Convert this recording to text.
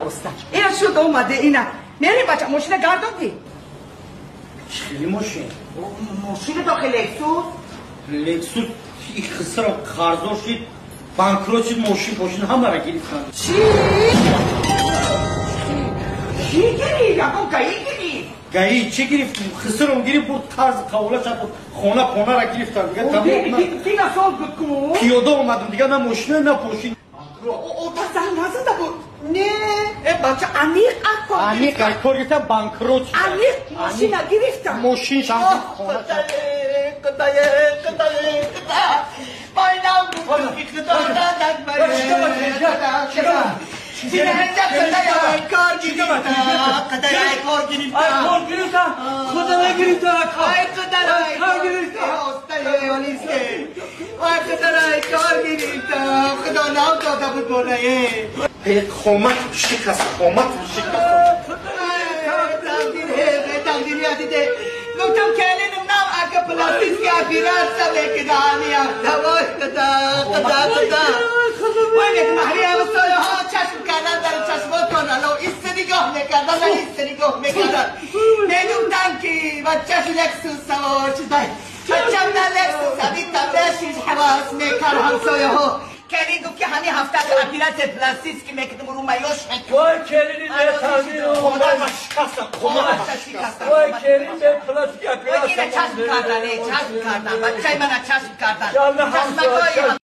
استاد اینا شد اومده اینا میری بچه ماشین گردوندی چی ماشین؟ ماشین داخل لکسوس خسرم قرض شد بانکروت شد ماشین همه را گرفتن چی گرفت؟ اما گایی چه گرفتیم؟ خسرم گرفت بود قرض قوله شد خونه را گرفتن دیگه تمام دیگه سال بکن پیاده اومدم دیگه نه ماشین نه پاشین او تا زن نزده بود نه بچه عمیق کار گرفتم بانکروت شد عمیق ماشین گرفتم ماشین شد خونه گفتم کلین نام اگه پلاستیک که پیرات سبه که دانی افتوای قدا وای یک محری همسایه ها چشم کردن در چشماتون الو ایست نگاه میکردن ایست نگاه میکردن میدونم که بچهش لکسوس سوار شده بچم نه لکسوس همین تبلشیش حواس میکرد همسایه ها کلین گفت که همین هفته اپیرات پلاستیک که میکردم رو میوش وای کلینی به تغییر وای کلینی به پلاستیک اپیرات چشم کردن بچه من چشم کردن